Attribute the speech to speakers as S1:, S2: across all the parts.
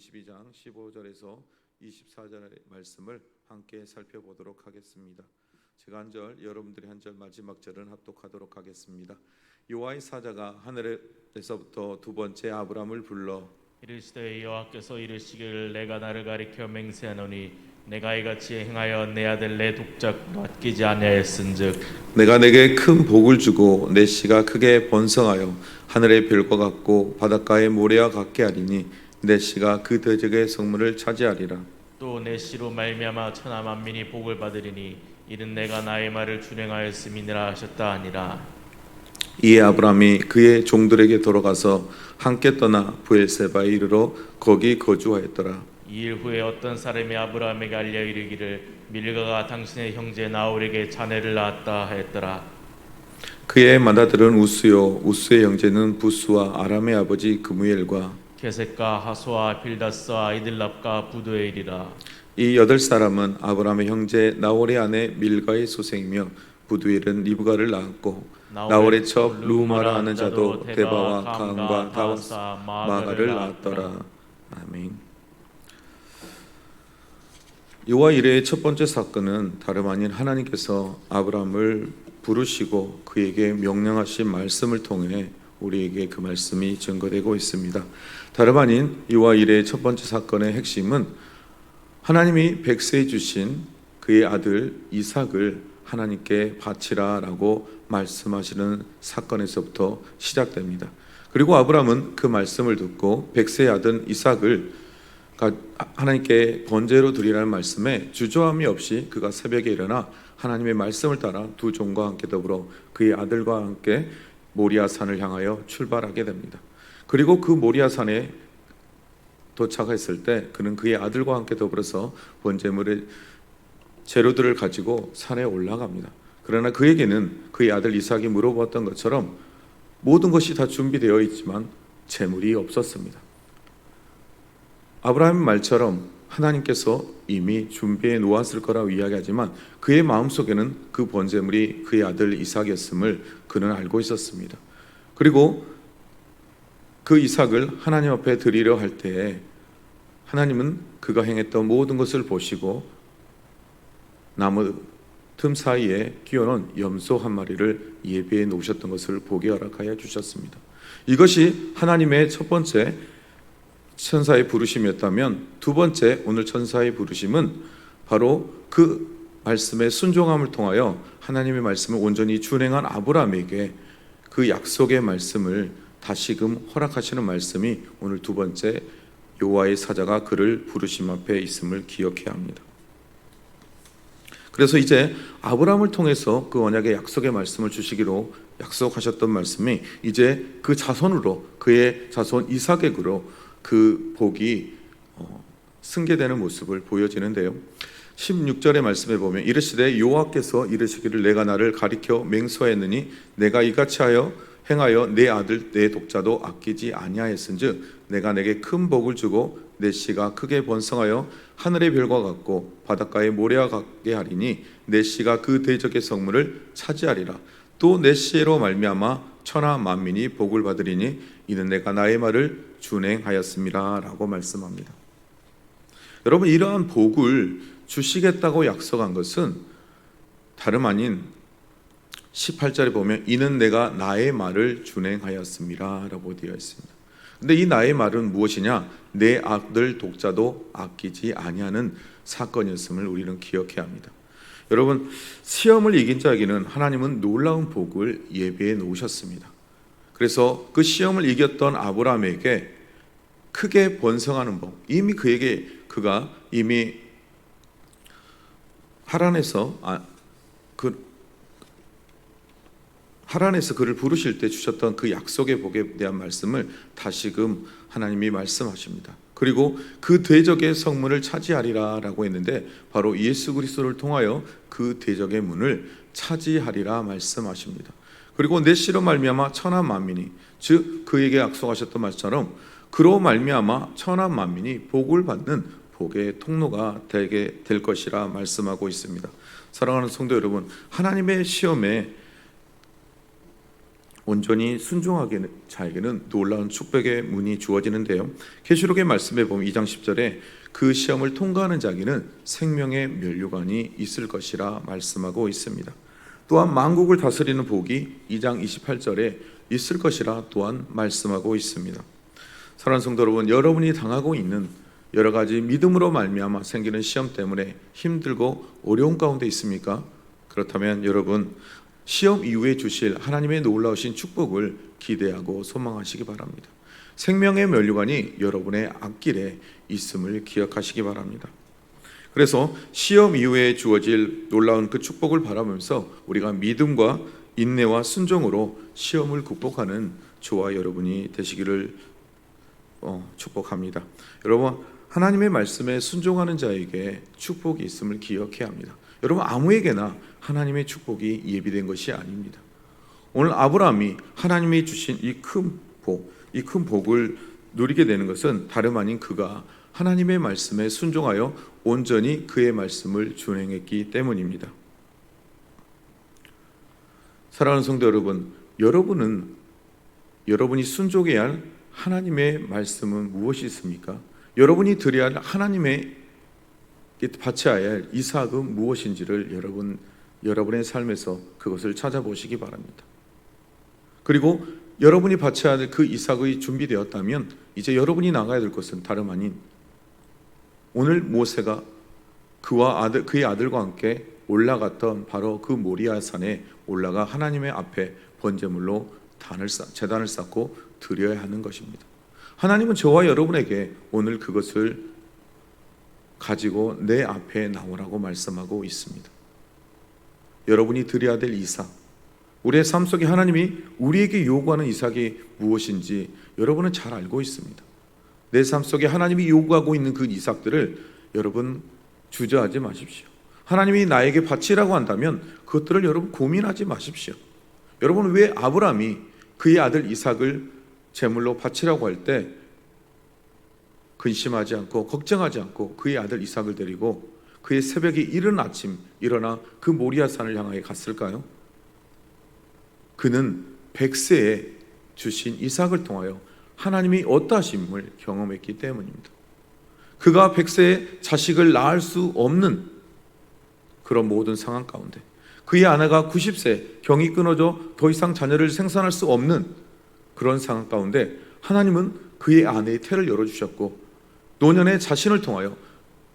S1: 22장 15절에서 24절의 말씀을 함께 살펴보도록 하겠습니다. 제가 한 절, 여러분들이 한 절, 마지막 절은 합독하도록 하겠습니다. 여호와의 사자가 하늘에서부터 두 번째 아브람을 불러
S2: 이르시되 여호와께서 이르시기를 내가 나를 가리켜 맹세하노니 내가 이같이 행하여 내 아들 내 독자도 아끼지 아니하였은즉
S1: 내가 내게 큰 복을 주고 내 씨가 크게 번성하여 하늘의 별과 같고 바닷가의 모래와 같게 하리니 내 씨가 그 대적의 성문을 차지하리라.
S2: 또 내 씨로 말미암아 천하 만민이 복을 받으리니 이는 내가 나의 말을 준행하였음이니라 하셨다 하니라.
S1: 이에 아브람이 그의 종들에게 돌아가서 함께 떠나 브엘세바에 이르러 거기 거주하였더라.
S2: 2일 후에 어떤 사람이 아브라함에게 알려 이르기를 밀가가 당신의 형제 나홀에게 자네를 낳았다 하였더라.
S1: 그의 맏아들은 우스요 우스의 형제는 부스와 아람의 아버지 그무엘과
S2: 게셋과 하소와 빌다스와 아이들랍과 부두엘이라.
S1: 이 8사람은 아브라함의 형제 나홀의 아내 밀가의 소생이며 부두엘은 리브가를 낳았고 나홀의 첩 루마라 하는 자도 데바와 가은과 다와사 마가를 낳았더라. 아멘. 여호와 이레의 첫 번째 사건은 다름 아닌 하나님께서 아브라함을 부르시고 그에게 명령하신 말씀을 통해 우리에게 그 말씀이 증거되고 있습니다. 다름 아닌 여호와 이레의 첫 번째 사건의 핵심은 하나님이 백세해 주신 그의 아들 이삭을 하나님께 바치라라고 말씀하시는 사건에서부터 시작됩니다. 그리고 아브라함은 그 말씀을 듣고 백세의 아들 이삭을 하나님께 번제로 드리라는 말씀에 주저함이 없이 그가 새벽에 일어나 하나님의 말씀을 따라 두 종과 함께 더불어 그의 아들과 함께 모리아산을 향하여 출발하게 됩니다. 그리고 그 모리아산에 도착했을 때 그는 그의 아들과 함께 더불어서 번제물의 재료들을 가지고 산에 올라갑니다. 그러나 그에게는 그의 아들 이삭이 물어보았던 것처럼 모든 것이 다 준비되어 있지만 재물이 없었습니다. 아브라함의 말처럼 하나님께서 이미 준비해 놓았을 거라고 이야기하지만 그의 마음속에는 그 번제물이 그의 아들 이삭이었음을 그는 알고 있었습니다. 그리고 그 이삭을 하나님 앞에 드리려 할 때에 하나님은 그가 행했던 모든 것을 보시고 나무 틈 사이에 끼워놓은 염소 한 마리를 예비해 놓으셨던 것을 보게 허락하여 주셨습니다. 이것이 하나님의 첫 번째 천사의 부르심이었다면 두 번째 오늘 천사의 부르심은 바로 그 말씀의 순종함을 통하여 하나님의 말씀을 온전히 준행한 아브라함에게 그 약속의 말씀을 다시금 허락하시는 말씀이 오늘 두 번째 여호와의 사자가 그를 부르심 앞에 있음을 기억해야 합니다. 그래서 이제 아브라함을 통해서 그 언약의 약속의 말씀을 주시기로 약속하셨던 말씀이 이제 그 자손으로 그의 자손 이삭에게로 그 복이 승계되는 모습을 보여지는데요. 16절의 말씀에 보면 이르시되 여호와께서 이르시기를 내가 나를 가리켜 맹세하였느니 내가 이같이 행하여 내 아들 내 독자도 아끼지 아니하였은즉 내가 내게 큰 복을 주고 내 씨가 크게 번성하여 하늘의 별과 같고 바닷가의 모래와 같게 하리니 내 씨가 그 대적의 성문을 차지하리라. 또 내 씨로 말미암아 천하 만민이 복을 받으리니 이는 내가 나의 말을 준행하였음이라 라고 말씀합니다. 여러분, 이러한 복을 주시겠다고 약속한 것은 다름 아닌 18절에 보면 이는 내가 나의 말을 준행하였음이라 라고 되어 있습니다. 근데 이 나의 말은 무엇이냐? 내 아들 독자도 아끼지 아니하는 사건이었음을 우리는 기억해야 합니다. 여러분, 시험을 이긴 자에게는 하나님은 놀라운 복을 예비해 놓으셨습니다. 그래서 그 시험을 이겼던 아브라함에게 크게 번성하는 복, 이미 그가 이미 하란에서 그를 부르실 때 주셨던 그 약속의 복에 대한 말씀을 다시금 하나님이 말씀하십니다. 그리고 그 대적의 성문을 차지하리라 라고 했는데 바로 예수 그리스도를 통하여 그 대적의 문을 차지하리라 말씀하십니다. 그리고 내 씨로 말미암아 천하 만민이, 즉 그에게 약속하셨던 말처럼 그로 말미암아 천하 만민이 복을 받는 복의 통로가 되게 될 것이라 말씀하고 있습니다. 사랑하는 성도 여러분, 하나님의 시험에 온전히 순종하게 자에게는 놀라운 축복의 문이 주어지는데요. 계시록의 말씀에 보면 2장 10절에 그 시험을 통과하는 자에게는 생명의 면류관이 있을 것이라 말씀하고 있습니다. 또한 만국을 다스리는 복이 2장 28절에 있을 것이라 또한 말씀하고 있습니다. 사랑하는 성도 여러분, 여러분이 당하고 있는 여러 가지 믿음으로 말미암아 생기는 시험 때문에 힘들고 어려운 가운데 있습니까? 그렇다면 여러분, 시험 이후에 주실 하나님의 놀라우신 축복을 기대하고 소망하시기 바랍니다. 생명의 면류관이 여러분의 앞길에 있음을 기억하시기 바랍니다. 그래서 시험 이후에 주어질 놀라운 그 축복을 바라보면서 우리가 믿음과 인내와 순종으로 시험을 극복하는 저와 여러분이 되시기를 축복합니다. 여러분, 하나님의 말씀에 순종하는 자에게 축복이 있음을 기억해야 합니다. 여러분, 아무에게나 하나님의 축복이 예비된 것이 아닙니다. 오늘 아브라함이 하나님이 주신 이 큰 복을 누리게 되는 것은 다름 아닌 그가 하나님의 말씀에 순종하여 온전히 그의 말씀을 준행했기 때문입니다. 사랑하는 성도 여러분, 여러분이 순종해야 할 하나님의 말씀은 무엇이 있습니까? 여러분이 드려야 할 하나님의 바쳐야 할 이삭은 무엇인지를 여러분의 삶에서 그것을 찾아보시기 바랍니다. 그리고 여러분이 바쳐야 할 그 이삭이 준비되었다면 이제 여러분이 나가야 될 것은 다름 아닌 오늘 모세가 그의 아들과 함께 올라갔던 바로 그 모리아 산에 올라가 하나님의 앞에 번제물로 제단을 쌓고 드려야 하는 것입니다. 하나님은 저와 여러분에게 오늘 그것을 가지고 내 앞에 나오라고 말씀하고 있습니다. 여러분이 드려야 될 이삭, 우리의 삶 속에 하나님이 우리에게 요구하는 이삭이 무엇인지 여러분은 잘 알고 있습니다. 내 삶 속에 하나님이 요구하고 있는 그 이삭들을 여러분 주저하지 마십시오. 하나님이 나에게 바치라고 한다면 그것들을 여러분 고민하지 마십시오. 여러분, 왜 아브라함이 그의 아들 이삭을 제물로 바치라고 할 때 근심하지 않고 걱정하지 않고 그의 아들 이삭을 데리고 그의 새벽에 이른 아침 일어나 그 모리아 산을 향하여 갔을까요? 그는 백세에 주신 이삭을 통하여 하나님이 어떠하심을 경험했기 때문입니다. 그가 백세에 자식을 낳을 수 없는 그런 모든 상황 가운데 그의 아내가 90세 경이 끊어져 더 이상 자녀를 생산할 수 없는 그런 상황 가운데 하나님은 그의 아내의 태를 열어주셨고 노년에 자신을 통하여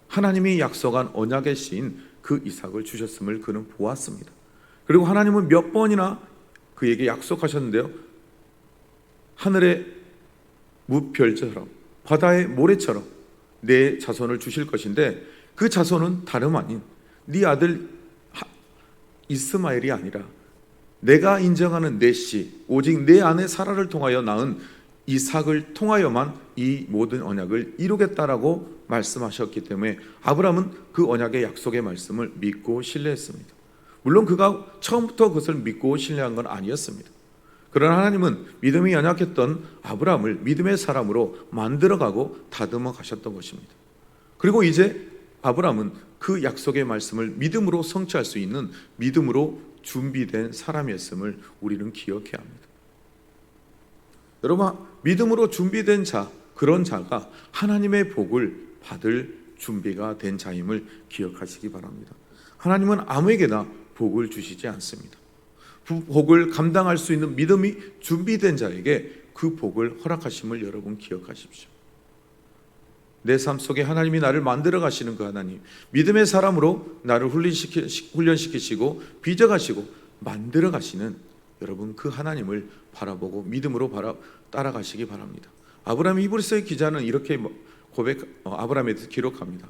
S1: 하나님이 약속한 언약의 씨인 그 이삭을 주셨음을 그는 보았습니다. 그리고 하나님은 몇 번이나 그에게 약속하셨는데요, 하늘의 무별처럼 바다의 모래처럼 내 자손을 주실 것인데 그 자손은 다름 아닌 네 아들 이스마엘이 아니라 내가 인정하는 내 씨, 오직 내 아내 사라를 통하여 낳은 이삭을 통하여만 이 모든 언약을 이루겠다라고 말씀하셨기 때문에 아브라함은 그 언약의 약속의 말씀을 믿고 신뢰했습니다. 물론 그가 처음부터 그것을 믿고 신뢰한 건 아니었습니다. 그러나 하나님은 믿음이 연약했던 아브라함을 믿음의 사람으로 만들어가고 다듬어 가셨던 것입니다. 그리고 이제 아브라함은 그 약속의 말씀을 믿음으로 성취할 수 있는 믿음으로 준비된 사람이었음을 우리는 기억해야 합니다. 여러분, 믿음으로 준비된 자, 그런 자가 하나님의 복을 받을 준비가 된 자임을 기억하시기 바랍니다. 하나님은 아무에게나 복을 주시지 않습니다. 그 복을 감당할 수 있는 믿음이 준비된 자에게 그 복을 허락하심을 여러분 기억하십시오. 내 삶 속에 하나님이 나를 만들어 가시는 그 하나님, 믿음의 사람으로 나를 훈련시키시고 빚어가시고 만들어 가시는 여러분 그 하나님을 바라보고 믿음으로 따라가시기 바랍니다. 아브라함 히브리서의 기자는 이렇게 아브라함에 대해서 기록합니다.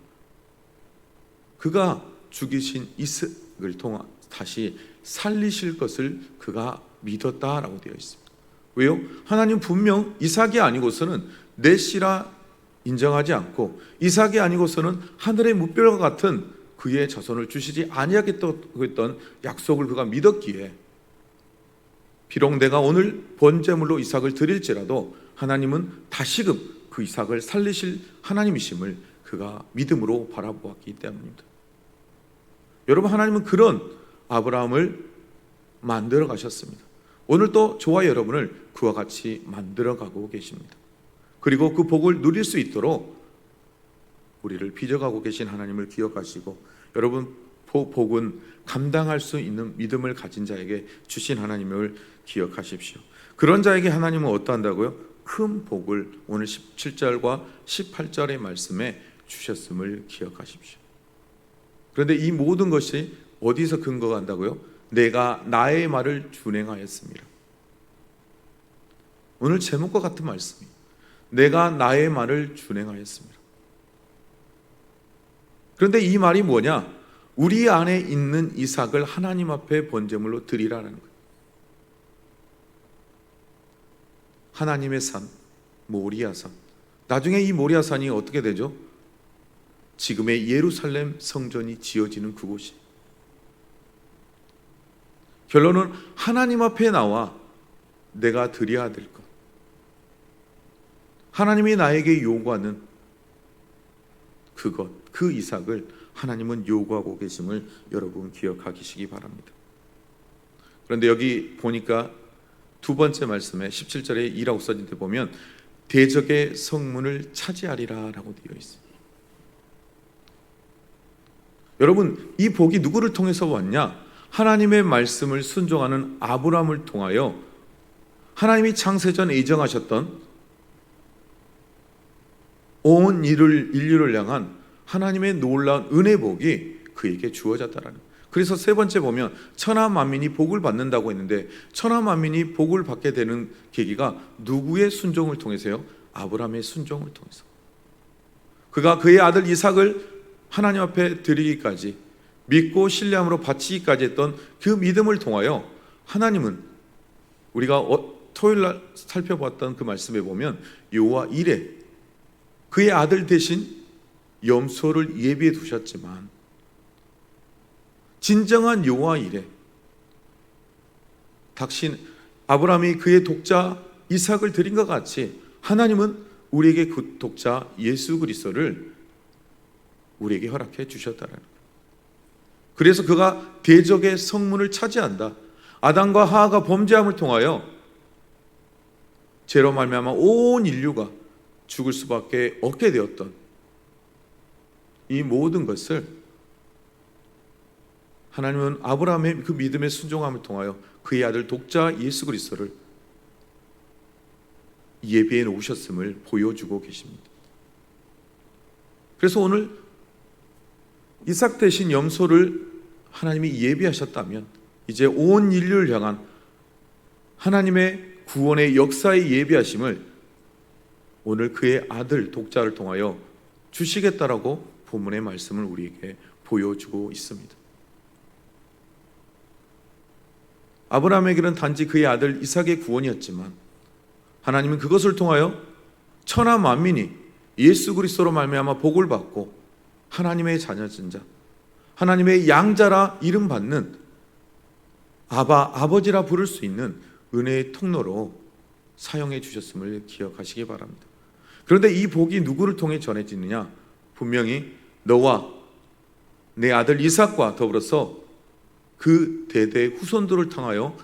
S1: 그가 죽이신 이삭을 통해 다시 살리실 것을 그가 믿었다라고 되어 있습니다. 왜요? 하나님 분명 이삭이 아니고서는 내 씨라 인정하지 않고 이삭이 아니고서는 하늘의 무별과 같은 그의 자손을 주시지 아니하겠다고 했던 약속을 그가 믿었기에 비록 내가 오늘 번제물로 이삭을 드릴지라도 하나님은 다시금 그 이삭을 살리실 하나님이심을 그가 믿음으로 바라보았기 때문입니다. 여러분, 하나님은 그런 아브라함을 만들어 가셨습니다. 오늘도 저와 여러분을 그와 같이 만들어가고 계십니다. 그리고 그 복을 누릴 수 있도록 우리를 빚어가고 계신 하나님을 기억하시고, 여러분 복은 감당할 수 있는 믿음을 가진 자에게 주신 하나님을 기억하십시오. 그런 자에게 하나님은 어떠한다고요? 큰 복을 오늘 17절과 18절의 말씀에 주셨음을 기억하십시오. 그런데 이 모든 것이 어디서 근거가 한다고요? 내가 나의 말을 준행하였습니다. 오늘 제목과 같은 말씀이에요. 내가 나의 말을 준행하였습니다. 그런데 이 말이 뭐냐? 우리 안에 있는 이삭을 하나님 앞에 번제물로 드리라는 거예요. 하나님의 산, 모리아산. 나중에 이 모리아산이 어떻게 되죠? 지금의 예루살렘 성전이 지어지는 그곳이. 결론은 하나님 앞에 나와 내가 드려야 될 것, 하나님이 나에게 요구하는 그것, 그 이삭을 하나님은 요구하고 계심을 여러분 기억하시기 바랍니다. 그런데 여기 보니까 두 번째 말씀에 17절에 이라고 써진 데 보면 대적의 성문을 차지하리라 라고 되어 있습니다. 여러분, 이 복이 누구를 통해서 왔냐? 하나님의 말씀을 순종하는 아브라함을 통하여 하나님이 창세전 예정하셨던 온 인류를 향한 하나님의 놀라운 은혜 복이 그에게 주어졌다라는 거예요. 그래서 세 번째 보면 천하 만민이 복을 받는다고 했는데, 천하 만민이 복을 받게 되는 계기가 누구의 순종을 통해서요? 아브라함의 순종을 통해서. 그가 그의 아들 이삭을 하나님 앞에 드리기까지, 믿고 신뢰함으로 바치기까지 했던 그 믿음을 통하여 하나님은 우리가 토요일날 살펴봤던 그 말씀에 보면 여호와 이레, 그의 아들 대신 염소를 예비해 두셨지만 진정한 여호와 이레, 당신 아브라함이 그의 독자 이삭을 드린 것 같이 하나님은 우리에게 그 독자 예수 그리스도를 우리에게 허락해 주셨다는 거예요. 그래서 그가 대적의 성문을 차지한다. 아담과 하하가 범죄함을 통하여 죄로 말미암아 온 인류가 죽을 수밖에 없게 되었던 이 모든 것을 하나님은 아브라함의 그 믿음의 순종함을 통하여 그의 아들 독자 예수 그리스도를 예비해 놓으셨음을 보여주고 계십니다. 그래서 오늘 이삭 대신 염소를 하나님이 예비하셨다면 이제 온 인류를 향한 하나님의 구원의 역사의 예비하심을 오늘 그의 아들 독자를 통하여 주시겠다라고 본문의 말씀을 우리에게 보여주고 있습니다. 아브라함에게는 단지 그의 아들 이삭의 구원이었지만 하나님은 그것을 통하여 천하 만민이 예수 그리스도로 말미암아 복을 받고 하나님의 자녀진 자, 하나님의 양자라 이름 받는 아버지라 부를 수 있는 은혜의 통로로 사용해 주셨음을 기억하시기 바랍니다. 그런데 이 복이 누구를 통해 전해지느냐? 분명히 너와 내 아들 이삭과 더불어서 그 대대의 후손들을 통하여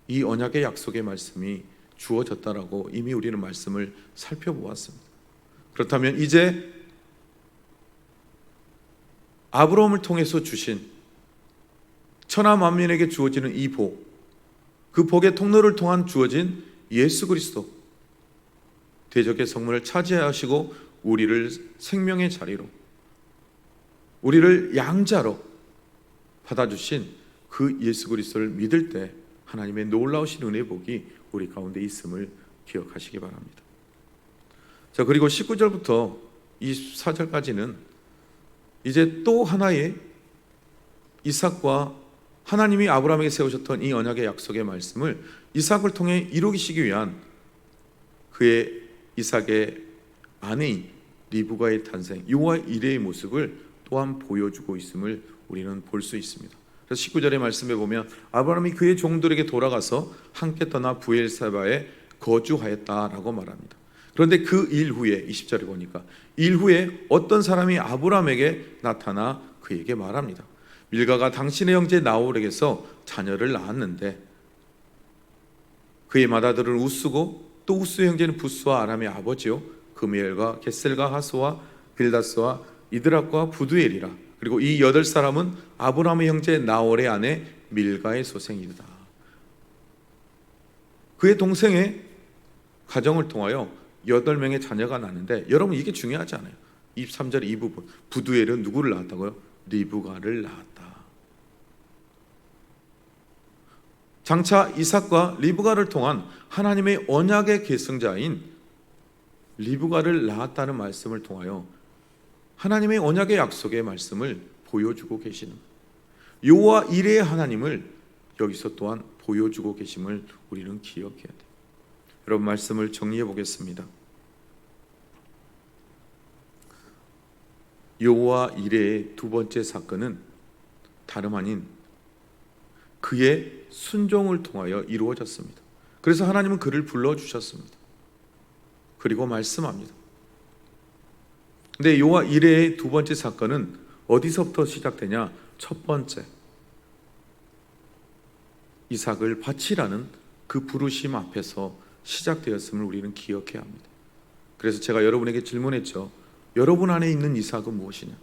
S1: 이 언약의 약속의 말씀이 주어졌다라고 이미 우리는 말씀을 살펴보았습니다. 그렇다면 이제 아브라함을 통해서 주신 천하 만민에게 주어지는 이 복, 그 복의 통로를 통한 주어진 예수 그리스도, 대적의 성문을 차지하시고 우리를 생명의 자리로, 우리를 양자로 받아주신 그 예수 그리스도를 믿을 때 하나님의 놀라우신 은혜의 복이 우리 가운데 있음을 기억하시기 바랍니다. 자, 그리고 19절부터 24절까지는 이제 또 하나의 이삭과 하나님이 아브라함에게 세우셨던 이 언약의 약속의 말씀을 이삭을 통해 이루시기 위한 그의 이삭의 아내인 리브가의 탄생, 여호와 이레의 모습을 또한 보여주고 있음을 우리는 볼 수 있습니다. 그래서 19절의 말씀에 보면 아브라함이 그의 종들에게 돌아가서 함께 떠나 부엘세바에 거주하였다라고 말합니다. 그런데 그 일 후에 20절에 보니까 일 후에 어떤 사람이 아브라함에게 나타나 그에게 말합니다. 밀가가 당신의 형제 나홀에게서 자녀를 낳았는데 그의 맏아들은 우스고 또 우스의 형제는 부스와 아람의 아버지요 그미엘과 겟셀과 하스와 빌다스와 이드락과 부두엘이라. 그리고 이 8사람은 아브라함의 형제 나홀의 아내 밀가의 소생이다. 그의 동생의 가정을 통하여 8명의 자녀가 낳는데, 여러분 이게 중요하지 않아요. 23절 이 부분, 부두엘은 누구를 낳았다고요? 리브가를 낳았다. 장차 이삭과 리브가를 통한 하나님의 언약의 계승자인 리브가를 낳았다는 말씀을 통하여 하나님의 언약의 약속의 말씀을 보여주고 계시는, 여호와 이레의 하나님을 여기서 또한 보여주고 계심을 우리는 기억해야 돼요. 여러분, 말씀을 정리해 보겠습니다. 여호와 이레의 두 번째 사건은 다름 아닌 그의 순종을 통하여 이루어졌습니다. 그래서 하나님은 그를 불러주셨습니다. 그리고 말씀합니다. 근데 여호와 이레의 두 번째 사건은 어디서부터 시작되냐? 첫 번째, 이삭을 바치라는 그 부르심 앞에서 시작되었음을 우리는 기억해야 합니다. 그래서 제가 여러분에게 질문했죠. 여러분 안에 있는 이삭은 무엇이냐?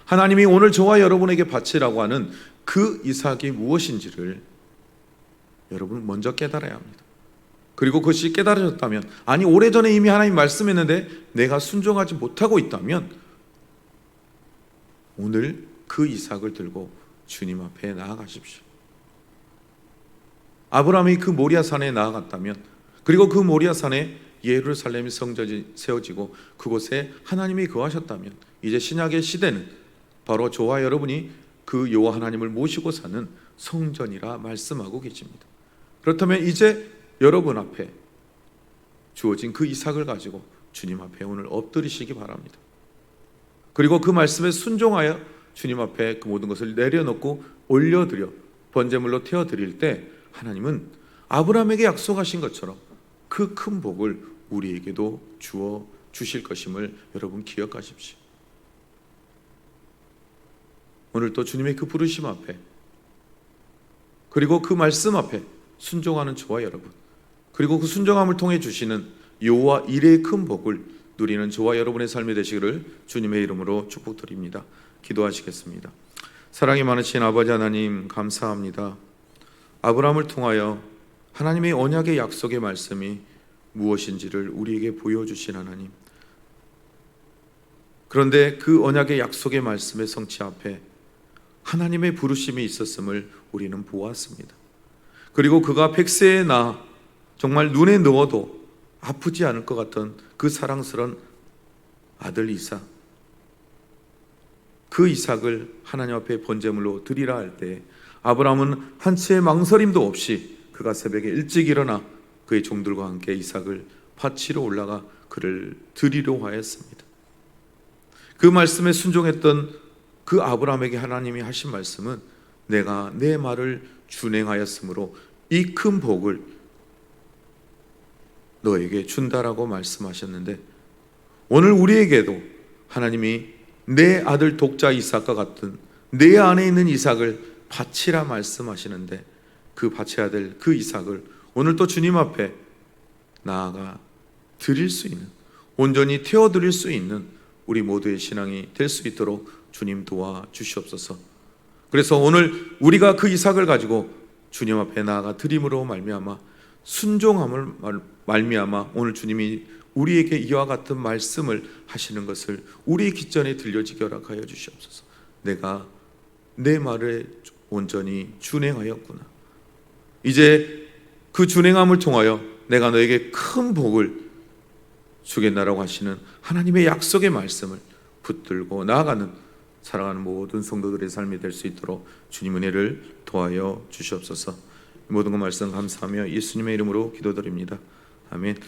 S1: 하나님이 오늘 저와 여러분에게 바치라고 하는 그 이삭이 무엇인지를 여러분 먼저 깨달아야 합니다. 그리고 그것이 깨달아졌다면, 아니 오래전에 이미 하나님 말씀했는데 내가 순종하지 못하고 있다면, 오늘 그 이삭을 들고 주님 앞에 나아가십시오. 아브라함이 그 모리아산에 나아갔다면, 그리고 그 모리아산에 예루살렘 성전이 세워지고 그곳에 하나님이 거하셨다면, 이제 신약의 시대는 바로 저와 여러분이 그 여호와 하나님을 모시고 사는 성전이라 말씀하고 계십니다. 그렇다면 이제 여러분 앞에 주어진 그 이삭을 가지고 주님 앞에 오늘 엎드리시기 바랍니다. 그리고 그 말씀에 순종하여 주님 앞에 그 모든 것을 내려놓고 올려드려 번제물로 태워드릴 때, 하나님은 아브라함에게 약속하신 것처럼 그 큰 복을 우리에게도 주어 주실 것임을 여러분 기억하십시오. 오늘 또 주님의 그 부르심 앞에, 그리고 그 말씀 앞에 순종하는 저와 여러분, 그리고 그 순종함을 통해 주시는 여호와 이레의 큰 복을 누리는 저와 여러분의 삶이 되시기를 주님의 이름으로 축복드립니다. 기도하시겠습니다. 사랑이 많으신 아버지 하나님, 감사합니다. 아브라함을 통하여 하나님의 언약의 약속의 말씀이 무엇인지를 우리에게 보여주신 하나님, 그런데 그 언약의 약속의 말씀의 성취 앞에 하나님의 부르심이 있었음을 우리는 보았습니다. 그리고 그가 100세에 나 정말 눈에 넣어도 아프지 않을 것 같던 그 사랑스러운 아들 이삭, 그 이삭을 하나님 앞에 번제물로 드리라 할 때 아브라함은 한치의 망설임도 없이 그가 새벽에 일찍 일어나 그의 종들과 함께 이삭을 바치러 올라가 그를 드리려 하였습니다. 그 말씀에 순종했던 그 아브라함에게 하나님이 하신 말씀은, 내가 내 말을 준행하였으므로 이 큰 복을 너에게 준다라고 말씀하셨는데, 오늘 우리에게도 하나님이 내 아들 독자 이삭과 같은 내 안에 있는 이삭을 바치라 말씀하시는데, 그 바쳐야 될 그 이삭을 오늘 또 주님 앞에 나아가 드릴 수 있는, 온전히 태워드릴 수 있는 우리 모두의 신앙이 될 수 있도록 주님 도와 주시옵소서. 그래서 오늘 우리가 그 이삭을 가지고 주님 앞에 나아가 드림으로 말미암아, 순종함을 말미암아 오늘 주님이 우리에게 이와 같은 말씀을 하시는 것을 우리의 귓전에 들려지게 허락하여 주시옵소서. 내가 내 말에 온전히 준행하였구나. 이제 그 준행함을 통하여 내가 너에게 큰 복을 주겠나라고 하시는 하나님의 약속의 말씀을 붙들고 나아가는 사랑하는 모든 성도들의 삶이 될 수 있도록 주님 은혜를 도하여 주시옵소서. 모든 것 말씀 감사하며 예수님의 이름으로 기도드립니다. 아멘.